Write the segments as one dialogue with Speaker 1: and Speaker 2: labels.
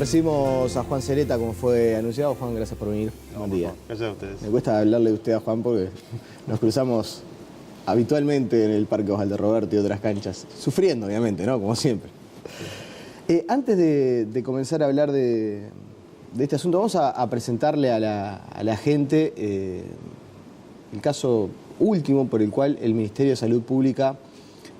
Speaker 1: Recibimos a Juan Cereta, como fue anunciado. Juan, gracias por venir. Buen día.
Speaker 2: Gracias a ustedes.
Speaker 1: Me cuesta hablarle de usted a Juan porque nos cruzamos habitualmente en el Parque Osvaldo Roberto y otras canchas. Sufriendo, obviamente, ¿no? Como siempre. Antes de comenzar a hablar de este asunto, vamos a presentarle a la gente el caso último por el cual el Ministerio de Salud Pública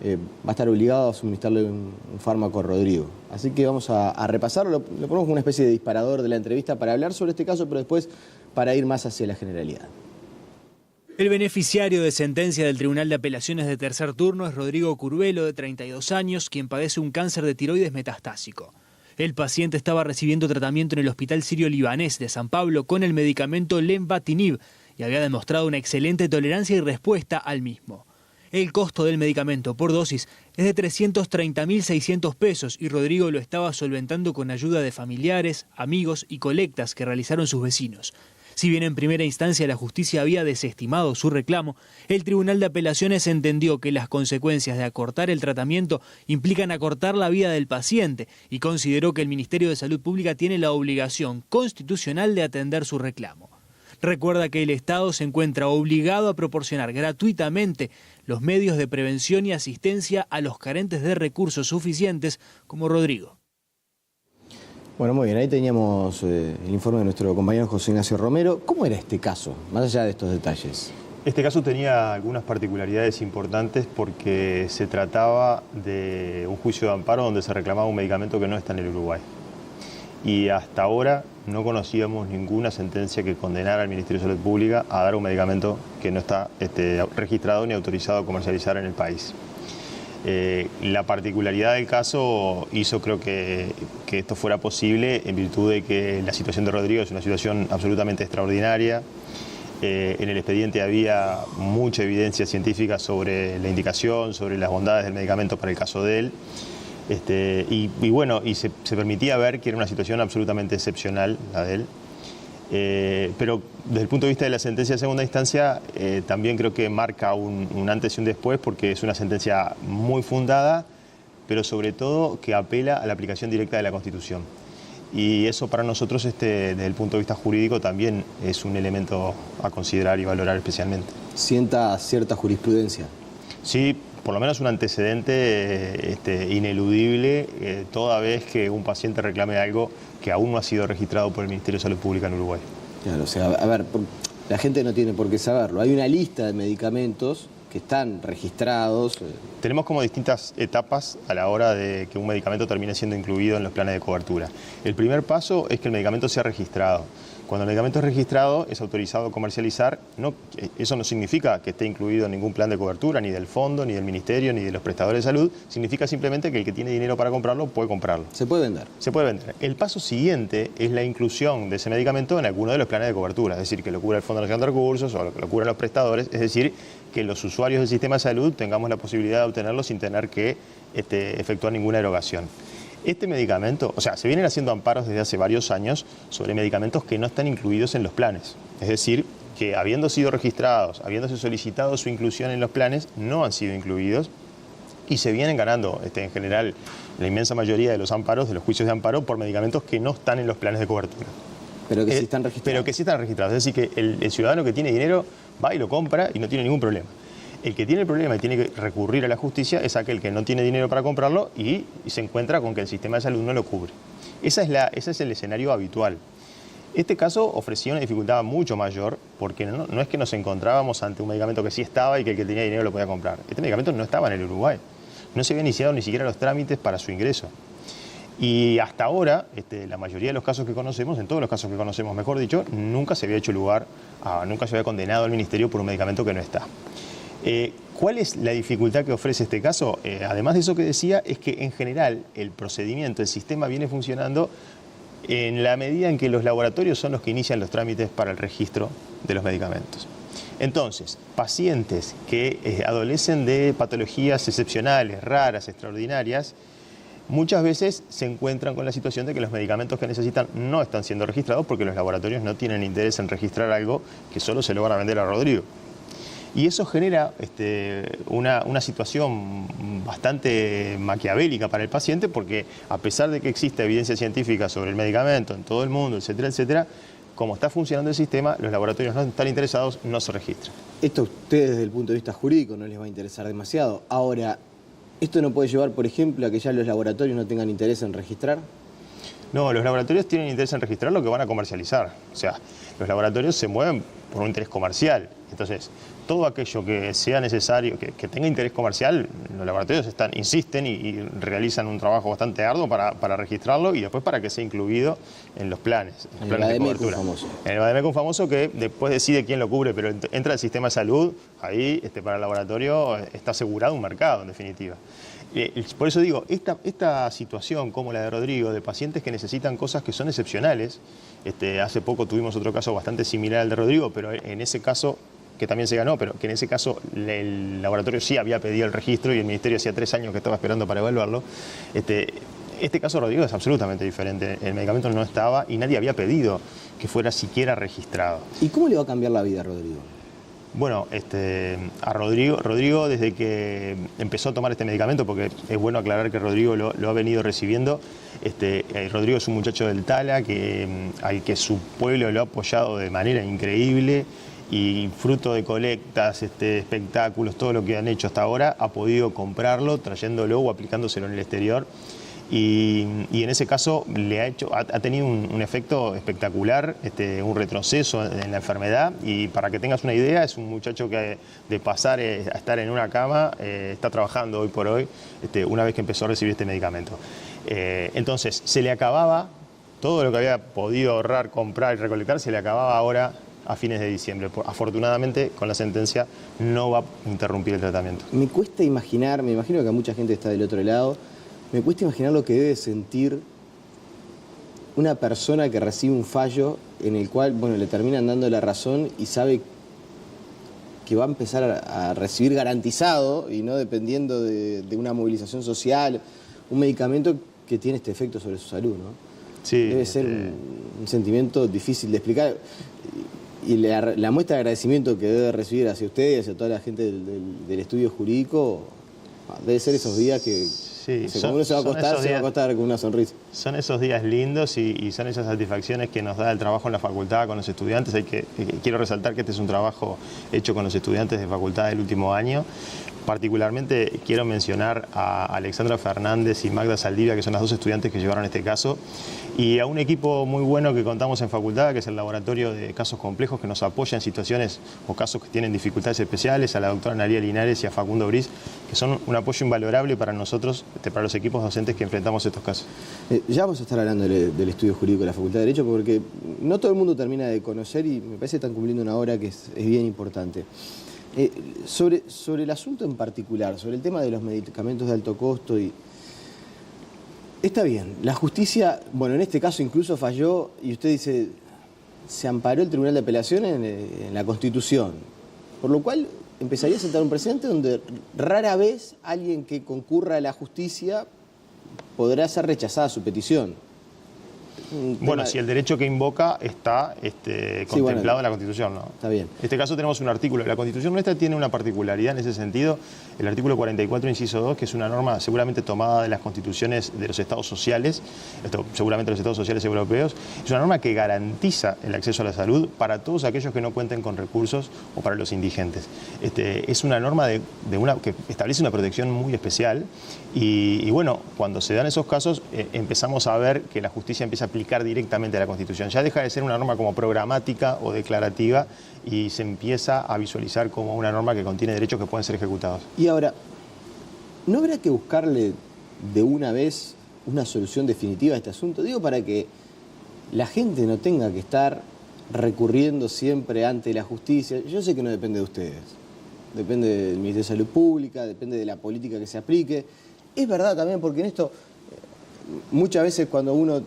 Speaker 1: va a estar obligado a suministrarle un fármaco a Rodrigo. Así que vamos a repasarlo, lo ponemos como una especie de disparador de la entrevista para hablar sobre este caso, pero después para ir más hacia la generalidad.
Speaker 3: El beneficiario de sentencia del Tribunal de Apelaciones de tercer turno es Rodrigo Curbelo, de 32 años, quien padece un cáncer de tiroides metastásico. El paciente estaba recibiendo tratamiento en el Hospital Sirio-Libanés de San Pablo con el medicamento Lenvatinib y había demostrado una excelente tolerancia y respuesta al mismo. El costo del medicamento por dosis es de 330.600 pesos y Rodrigo lo estaba solventando con ayuda de familiares, amigos y colectas que realizaron sus vecinos. Si bien en primera instancia la justicia había desestimado su reclamo, el Tribunal de Apelaciones entendió que las consecuencias de acortar el tratamiento implican acortar la vida del paciente y consideró que el Ministerio de Salud Pública tiene la obligación constitucional de atender su reclamo. Recuerda que el Estado se encuentra obligado a proporcionar gratuitamente los medios de prevención y asistencia a los carentes de recursos suficientes como Rodrigo.
Speaker 1: Bueno, muy bien, ahí teníamos el informe de nuestro compañero José Ignacio Romero. ¿Cómo era este caso, más allá de estos detalles?
Speaker 2: Este caso tenía algunas particularidades importantes porque se trataba de un juicio de amparo donde se reclamaba un medicamento que no está en el Uruguay. Y hasta ahora no conocíamos ninguna sentencia que condenara al Ministerio de Salud Pública a dar un medicamento que no está registrado ni autorizado a comercializar en el país. La particularidad del caso hizo, creo que esto fuera posible en virtud de que la situación de Rodrigo es una situación absolutamente extraordinaria. En el expediente había mucha evidencia científica sobre la indicación, sobre las bondades del medicamento para el caso de él. Y se permitía ver que era una situación absolutamente excepcional la de él. Pero desde el punto de vista de la sentencia de segunda instancia, también creo que marca un antes y un después, porque es una sentencia muy fundada, pero sobre todo que apela a la aplicación directa de la Constitución. Y eso para nosotros, desde el punto de vista jurídico, también es un elemento a considerar y valorar especialmente.
Speaker 1: ¿Sienta cierta jurisprudencia?
Speaker 2: Sí, por lo menos un antecedente ineludible toda vez que un paciente reclame algo que aún no ha sido registrado por el Ministerio de Salud Pública en Uruguay.
Speaker 1: Claro, o sea, a ver, la gente no tiene por qué saberlo. Hay una lista de medicamentos que están registrados.
Speaker 2: Tenemos como distintas etapas a la hora de que un medicamento termine siendo incluido en los planes de cobertura. El primer paso es que el medicamento sea registrado. Cuando el medicamento es registrado, es autorizado a comercializar. Eso no significa que esté incluido en ningún plan de cobertura, ni del fondo, ni del ministerio, ni de los prestadores de salud. Significa simplemente que el que tiene dinero para comprarlo puede comprarlo.
Speaker 1: ¿Se puede vender?
Speaker 2: Se puede vender. El paso siguiente es la inclusión de ese medicamento en alguno de los planes de cobertura, es decir, que lo cubra el Fondo Nacional de Recursos o que lo cubran los prestadores, es decir, que los usuarios del sistema de salud tengamos la posibilidad de obtenerlo sin tener que efectuar ninguna erogación. Este medicamento, o sea, se vienen haciendo amparos desde hace varios años sobre medicamentos que no están incluidos en los planes. Es decir, que habiendo sido registrados, habiéndose solicitado su inclusión en los planes, no han sido incluidos y se vienen ganando, en general, la inmensa mayoría de los amparos, de los juicios de amparo, por medicamentos que no están en los planes de cobertura.
Speaker 1: Pero que sí están registrados.
Speaker 2: Pero que sí están registrados. Es decir, que el ciudadano que tiene dinero va y lo compra y no tiene ningún problema. El que tiene el problema y tiene que recurrir a la justicia es aquel que no tiene dinero para comprarlo y se encuentra con que el sistema de salud no lo cubre. Ese es el escenario habitual. Este caso ofrecía una dificultad mucho mayor porque no es que nos encontrábamos ante un medicamento que sí estaba y que el que tenía dinero lo podía comprar. Este medicamento no estaba en el Uruguay. No se había iniciado ni siquiera los trámites para su ingreso. Y hasta ahora, la mayoría de los casos que conocemos, en todos los casos que conocemos, mejor dicho, nunca se había hecho lugar, nunca se había condenado al ministerio por un medicamento que no está. ¿Cuál es la dificultad que ofrece este caso? Además de eso que decía, es que en general el procedimiento, el sistema viene funcionando en la medida en que los laboratorios son los que inician los trámites para el registro de los medicamentos. Entonces, pacientes que adolecen de patologías excepcionales, raras, extraordinarias, muchas veces se encuentran con la situación de que los medicamentos que necesitan no están siendo registrados porque los laboratorios no tienen interés en registrar algo que solo se lo van a vender a Rodrigo. Y eso genera una situación bastante maquiavélica para el paciente, porque a pesar de que existe evidencia científica sobre el medicamento en todo el mundo, etcétera, etcétera, como está funcionando el sistema, los laboratorios no están interesados, no se registran.
Speaker 1: Esto a ustedes desde el punto de vista jurídico no les va a interesar demasiado. Ahora, ¿esto no puede llevar, por ejemplo, a que ya los laboratorios no tengan interés en registrar?
Speaker 2: No, los laboratorios tienen interés en registrar lo que van a comercializar. O sea, los laboratorios se mueven por un interés comercial. Entonces, todo aquello que sea necesario, que tenga interés comercial, los laboratorios insisten y realizan un trabajo bastante arduo para registrarlo y después para que sea incluido en los planes,
Speaker 1: En
Speaker 2: planes
Speaker 1: el
Speaker 2: de cobertura.
Speaker 1: famoso.
Speaker 2: En el Bademecum famoso, que después decide quién lo cubre, pero entra el sistema de salud, ahí para el laboratorio está asegurado un mercado, en definitiva. Por eso digo, esta situación como la de Rodrigo, de pacientes que necesitan cosas que son excepcionales, hace poco tuvimos otro caso bastante similar al de Rodrigo, pero en ese caso, que también se ganó, pero que en ese caso el laboratorio sí había pedido el registro y el ministerio hacía 3 años que estaba esperando para evaluarlo. Este caso de Rodrigo es absolutamente diferente. El medicamento no estaba y nadie había pedido que fuera siquiera registrado.
Speaker 1: ¿Y cómo le va a cambiar la vida a Rodrigo?
Speaker 2: Bueno, a Rodrigo desde que empezó a tomar este medicamento, porque es bueno aclarar que Rodrigo lo ha venido recibiendo, Rodrigo es un muchacho del Tala al que su pueblo lo ha apoyado de manera increíble y fruto de colectas, espectáculos, todo lo que han hecho hasta ahora, ha podido comprarlo trayéndolo o aplicándoselo en el exterior. Y en ese caso ha tenido un efecto espectacular, un retroceso en la enfermedad, y para que tengas una idea, es un muchacho que de pasar a estar en una cama, está trabajando hoy por hoy, una vez que empezó a recibir este medicamento. Entonces, se le acababa todo lo que había podido ahorrar, comprar y recolectar, se le acababa ahora a fines de diciembre. Afortunadamente, con la sentencia no va a interrumpir el tratamiento.
Speaker 1: Me cuesta imaginar, me imagino que mucha gente está del otro lado, me cuesta imaginar lo que debe sentir una persona que recibe un fallo en el cual, bueno, le terminan dando la razón y sabe que va a empezar a recibir garantizado y no dependiendo de una movilización social, un medicamento que tiene este efecto sobre su salud, ¿no?
Speaker 2: Sí,
Speaker 1: debe ser un sentimiento difícil de explicar. Y la muestra de agradecimiento que debe recibir hacia usted y hacia toda la gente del estudio jurídico debe ser esos días que...
Speaker 2: Sí,
Speaker 1: como uno se va a acostar con una sonrisa.
Speaker 2: Son esos días lindos y son esas satisfacciones que nos da el trabajo en la facultad con los estudiantes. Quiero resaltar que este es un trabajo hecho con los estudiantes de facultad del último año. Particularmente quiero mencionar a Alexandra Fernández y Magda Saldivia, que son las 2 estudiantes que llevaron este caso, y a un equipo muy bueno que contamos en facultad, que es el Laboratorio de Casos Complejos, que nos apoya en situaciones o casos que tienen dificultades especiales, a la doctora Analía Linares y a Facundo Briz, que son un apoyo invalorable para nosotros, para los equipos docentes que enfrentamos estos casos.
Speaker 1: Ya vamos a estar hablando del estudio jurídico de la Facultad de Derecho, porque no todo el mundo termina de conocer y me parece que están cumpliendo una hora que es bien importante. Sobre el asunto en particular, sobre el tema de los medicamentos de alto costo, está bien, la justicia, bueno, en este caso incluso falló y usted dice, se amparó el Tribunal de Apelaciones en la Constitución, por lo cual empezaría a sentar un precedente donde rara vez alguien que concurra a la justicia podrá ser rechazada su petición.
Speaker 2: Bueno, si el derecho que invoca está contemplado en la Constitución, ¿no?
Speaker 1: Está bien.
Speaker 2: En este caso tenemos un artículo. La Constitución nuestra tiene una particularidad en ese sentido, el artículo 44, inciso 2, que es una norma seguramente tomada de las constituciones de los estados sociales, seguramente los estados sociales europeos, es una norma que garantiza el acceso a la salud para todos aquellos que no cuenten con recursos o para los indigentes. Es una norma que establece una protección muy especial y bueno, cuando se dan esos casos empezamos a ver que la justicia empieza a aplicar directamente a la Constitución. Ya deja de ser una norma como programática o declarativa y se empieza a visualizar como una norma que contiene derechos que pueden ser ejecutados.
Speaker 1: Y ahora, ¿no habrá que buscarle de una vez una solución definitiva a este asunto? Digo, para que la gente no tenga que estar recurriendo siempre ante la justicia. Yo sé que no depende de ustedes, depende del Ministerio de Salud Pública, depende de la política que se aplique. Es verdad también, porque en esto muchas veces cuando uno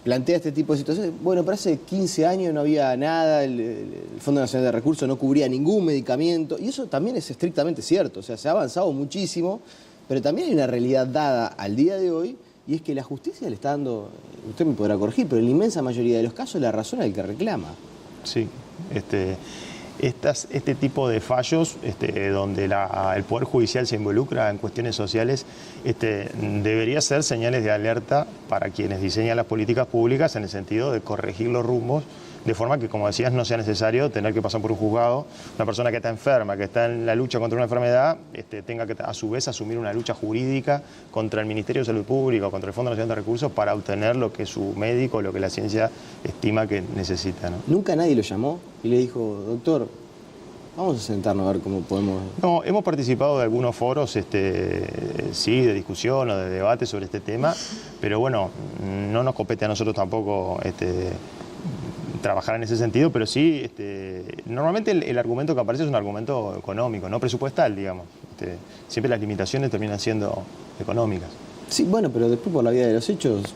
Speaker 1: plantea este tipo de situaciones, bueno, pero hace 15 años no había nada, el Fondo Nacional de Recursos no cubría ningún medicamento, y eso también es estrictamente cierto, o sea, se ha avanzado muchísimo, pero también hay una realidad dada al día de hoy, y es que la justicia le está dando, usted me podrá corregir, pero en la inmensa mayoría de los casos la razón al que reclama.
Speaker 2: Sí, este tipo de fallos, donde el Poder Judicial se involucra en cuestiones sociales, debería ser señales de alerta para quienes diseñan las políticas públicas, en el sentido de corregir los rumbos, de forma que, como decías, no sea necesario tener que pasar por un juzgado. Una persona que está enferma, que está en la lucha contra una enfermedad, tenga que a su vez asumir una lucha jurídica contra el Ministerio de Salud Pública o contra el Fondo Nacional de Recursos para obtener lo que su médico, lo que la ciencia estima que necesita, ¿no?
Speaker 1: ¿Nunca nadie lo llamó y le dijo, doctor, vamos a sentarnos a ver cómo podemos...?
Speaker 2: No, hemos participado de algunos foros, sí, de discusión o de debate sobre este tema, pero bueno, no nos compete a nosotros tampoco trabajar en ese sentido, pero sí, normalmente el argumento que aparece es un argumento económico, no presupuestal, digamos. Siempre las limitaciones terminan siendo económicas.
Speaker 1: Sí, bueno, pero después por la vía de los hechos,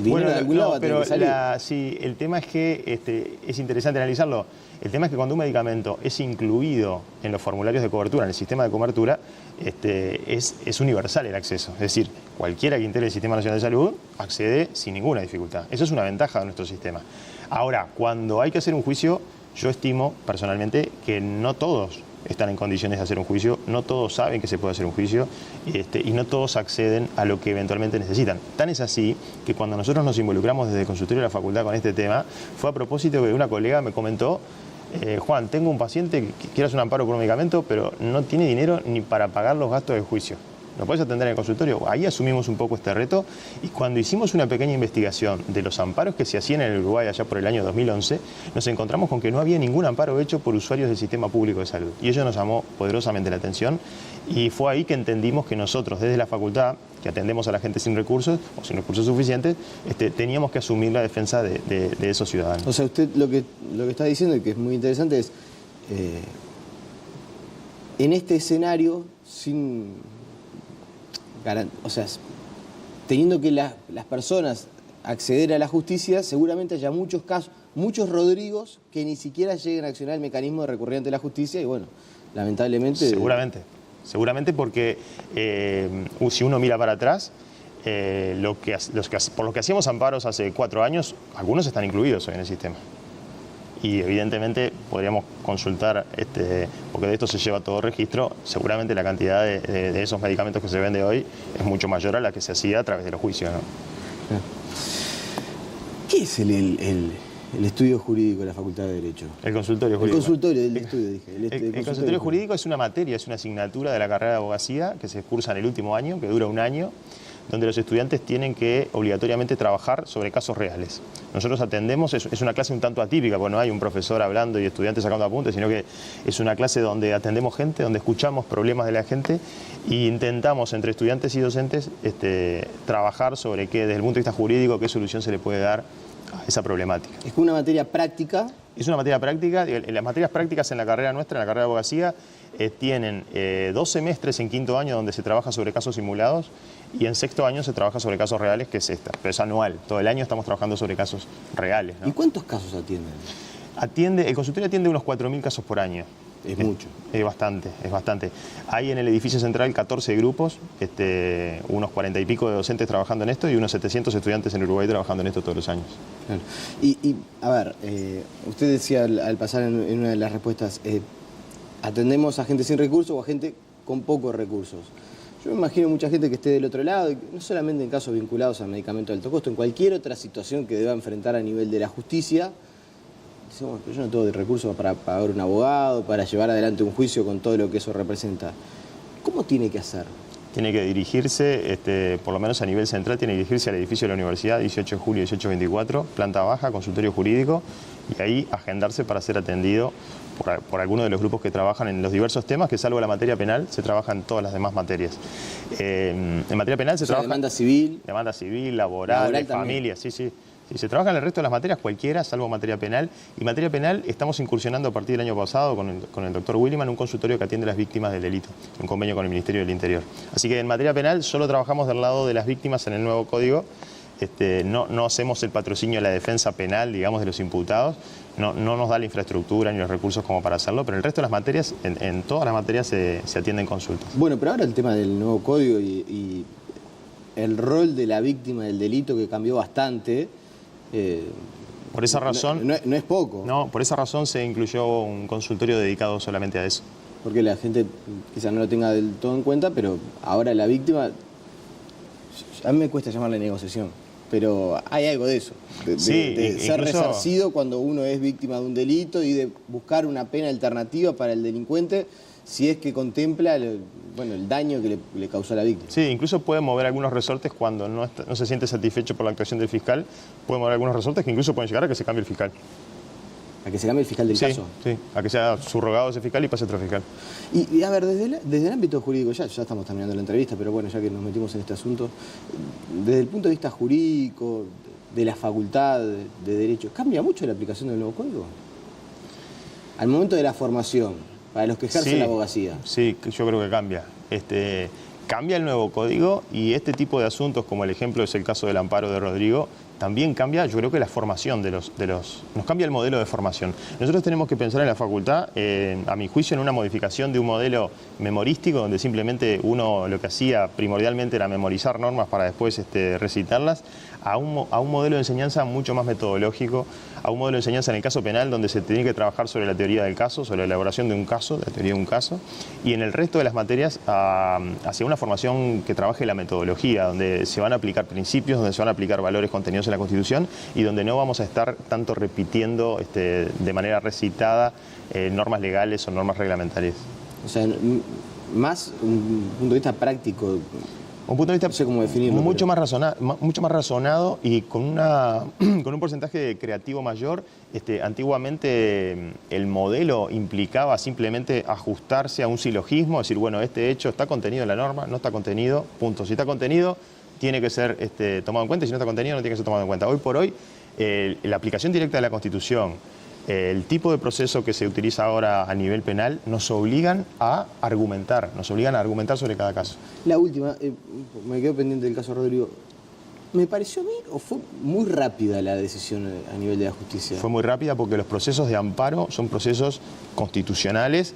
Speaker 2: bueno,
Speaker 1: de algún lado va a tener
Speaker 2: pero
Speaker 1: que salir.
Speaker 2: sí, el tema es que es interesante analizarlo. El tema es que cuando un medicamento es incluido en los formularios de cobertura, en el sistema de cobertura, es universal el acceso. Es decir, cualquiera que integre el Sistema Nacional de Salud accede sin ninguna dificultad. Eso es una ventaja de nuestro sistema. Ahora, cuando hay que hacer un juicio, yo estimo personalmente que no todos están en condiciones de hacer un juicio, no todos saben que se puede hacer un juicio y no todos acceden a lo que eventualmente necesitan. Tan es así que cuando nosotros nos involucramos desde el consultorio de la facultad con este tema, fue a propósito que una colega me comentó, Juan, tengo un paciente que quiere hacer un amparo por un medicamento, pero no tiene dinero ni para pagar los gastos del juicio. ¿Lo puedes atender en el consultorio? Ahí asumimos un poco este reto y cuando hicimos una pequeña investigación de los amparos que se hacían en el Uruguay allá por el año 2011, nos encontramos con que no había ningún amparo hecho por usuarios del sistema público de salud. Y ello nos llamó poderosamente la atención y fue ahí que entendimos que nosotros desde la facultad, que atendemos a la gente sin recursos o sin recursos suficientes, teníamos que asumir la defensa de esos ciudadanos.
Speaker 1: O sea, usted lo que está diciendo y que es muy interesante es, en este escenario, o sea, teniendo que las personas acceder a la justicia, seguramente haya muchos casos, muchos Rodrigos que ni siquiera lleguen a accionar el mecanismo de recurrir ante la justicia y bueno, lamentablemente...
Speaker 2: Seguramente porque si uno mira para atrás, por lo que hacíamos amparos hace 4 años, algunos están incluidos hoy en el sistema. Y evidentemente podríamos consultar, porque de esto se lleva todo registro, seguramente la cantidad de esos medicamentos que se vende hoy es mucho mayor a la que se hacía a través de los juicios, ¿no?
Speaker 1: ¿Qué es el estudio jurídico de la Facultad de Derecho?
Speaker 2: El consultorio jurídico.
Speaker 1: El consultorio del estudio, dije.
Speaker 2: El consultorio jurídico es una materia, es una asignatura de la carrera de abogacía que se cursa en el último año, que dura 1 año, donde los estudiantes tienen que obligatoriamente trabajar sobre casos reales. Nosotros atendemos, es una clase un tanto atípica, porque no hay un profesor hablando y estudiantes sacando apuntes, sino que es una clase donde atendemos gente, donde escuchamos problemas de la gente e intentamos entre estudiantes y docentes trabajar sobre qué, desde el punto de vista jurídico, qué solución se le puede dar a esa problemática.
Speaker 1: ¿Es una materia práctica?
Speaker 2: Es una materia práctica. Las materias prácticas en la carrera nuestra, en la carrera de abogacía, tienen 2 semestres en 5º año donde se trabaja sobre casos simulados y en 6º año se trabaja sobre casos reales, que es esta, pero es anual. Todo el año estamos trabajando sobre casos reales, ¿no?
Speaker 1: ¿Y cuántos casos atienden?
Speaker 2: El consultorio atiende unos 4.000 casos por año.
Speaker 1: Es mucho.
Speaker 2: Es bastante. Hay en el edificio central 14 grupos, unos 40 y pico de docentes trabajando en esto y unos 700 estudiantes en Uruguay trabajando en esto todos los años.
Speaker 1: Claro. Y a ver, usted decía al pasar en una de las respuestas, atendemos a gente sin recursos o a gente con pocos recursos. Yo me imagino mucha gente que esté del otro lado, y no solamente en casos vinculados a medicamentos de alto costo, en cualquier otra situación que deba enfrentar a nivel de la justicia. Decimos, pero yo no tengo recursos para pagar un abogado, para llevar adelante un juicio con todo lo que eso representa. ¿Cómo tiene que hacer?
Speaker 2: Tiene que dirigirse, por lo menos a nivel central, tiene que dirigirse al edificio de la universidad, 18 de julio 1824, planta baja, consultorio jurídico, y ahí agendarse para ser atendido por alguno de los grupos que trabajan en los diversos temas, que salvo la materia penal, se trabaja en todas las demás materias. En materia penal se trabaja...
Speaker 1: Demanda civil.
Speaker 2: Demanda civil, laboral de familia, sí. Si se trabaja en el resto de las materias, cualquiera, salvo materia penal. Y materia penal estamos incursionando a partir del año pasado con el doctor Williman, un consultorio que atiende a las víctimas del delito, un convenio con el Ministerio del Interior. Así que en materia penal solo trabajamos del lado de las víctimas en el nuevo código. No hacemos el patrocinio de la defensa penal, digamos, de los imputados. No nos da la infraestructura ni los recursos como para hacerlo, pero en el resto de las materias, en todas las materias se atienden consultas.
Speaker 1: Bueno, pero ahora el tema del nuevo código y el rol de la víctima del delito que cambió bastante,
Speaker 2: Por esa razón...
Speaker 1: No es poco.
Speaker 2: No, por esa razón se incluyó un consultorio dedicado solamente a eso.
Speaker 1: Porque la gente quizás no lo tenga del todo en cuenta, pero ahora la víctima, a mí me cuesta llamarle negociación, pero hay algo de eso, de ser
Speaker 2: incluso
Speaker 1: resarcido cuando uno es víctima de un delito y de buscar una pena alternativa para el delincuente si es que contempla el daño que le causó a la víctima.
Speaker 2: Sí, incluso puede mover algunos resortes cuando no se siente satisfecho por la actuación del fiscal, puede mover algunos resortes que incluso pueden llegar a que se cambie el fiscal.
Speaker 1: ¿A que se cambie el fiscal del caso?
Speaker 2: Sí, a que sea subrogado ese fiscal y pase otro fiscal.
Speaker 1: Y a ver, desde el ámbito jurídico, ya estamos terminando la entrevista, pero bueno, ya que nos metimos en este asunto, desde el punto de vista jurídico, de la facultad de Derecho, ¿cambia mucho la aplicación del nuevo código? Al momento de la formación, para los que ejercen la abogacía.
Speaker 2: Sí, yo creo que cambia. Cambia el nuevo código y este tipo de asuntos, como el ejemplo es el caso del amparo de Rodrigo, también cambia, yo creo que la formación nos cambia el modelo de formación. Nosotros tenemos que pensar en la facultad, a mi juicio, en una modificación de un modelo memorístico, donde simplemente uno lo que hacía primordialmente era memorizar normas para después recitarlas, a un modelo de enseñanza mucho más metodológico, a un modelo de enseñanza en el caso penal, donde se tiene que trabajar sobre la teoría del caso, sobre la elaboración de un caso, de la teoría de un caso, y en el resto de las materias hacia una formación que trabaje la metodología, donde se van a aplicar principios, donde se van a aplicar valores contenidos en la Constitución y donde no vamos a estar tanto repitiendo de manera recitada normas legales o normas reglamentarias.
Speaker 1: O sea, más un punto de vista práctico.
Speaker 2: Un punto de vista
Speaker 1: no sé cómo definirlo,
Speaker 2: mucho más razonado y con un porcentaje creativo mayor. Antiguamente el modelo implicaba simplemente ajustarse a un silogismo, decir, bueno, este hecho está contenido en la norma, no está contenido, punto. Si está contenido, tiene que ser tomado en cuenta, y si no está contenido, no tiene que ser tomado en cuenta. Hoy por hoy, la aplicación directa de la Constitución, el tipo de proceso que se utiliza ahora a nivel penal, nos obligan a argumentar sobre cada caso.
Speaker 1: La última, me quedo pendiente del caso Rodrigo. ¿Me pareció a mí o fue muy rápida la decisión a nivel de la justicia?
Speaker 2: Fue muy rápida porque los procesos de amparo son procesos constitucionales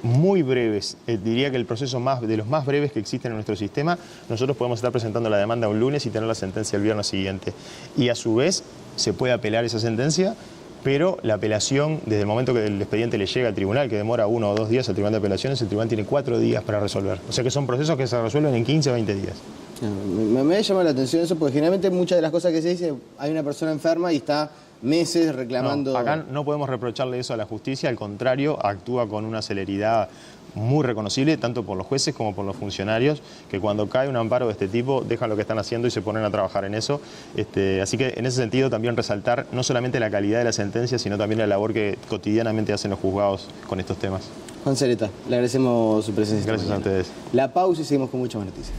Speaker 2: muy breves. Diría que el proceso de los más breves que existen en nuestro sistema, nosotros podemos estar presentando la demanda un lunes y tener la sentencia el viernes siguiente. Y a su vez se puede apelar esa sentencia, pero la apelación, desde el momento que el expediente le llega al tribunal, que demora 1 o 2 días al tribunal de apelaciones, el tribunal tiene 4 días para resolver. O sea que son procesos que se resuelven en 15 o 20 días.
Speaker 1: Me llama la atención eso, porque generalmente muchas de las cosas que se dice, hay una persona enferma y está meses reclamando...
Speaker 2: No, acá no podemos reprocharle eso a la justicia, al contrario, actúa con una celeridad muy reconocible, tanto por los jueces como por los funcionarios, que cuando cae un amparo de este tipo dejan lo que están haciendo y se ponen a trabajar en eso. Así que en ese sentido también resaltar no solamente la calidad de la sentencia, sino también la labor que cotidianamente hacen los juzgados con estos temas.
Speaker 1: Juan Sereta, le agradecemos su presencia.
Speaker 2: Gracias a ustedes.
Speaker 1: La pausa y seguimos con muchas más noticias.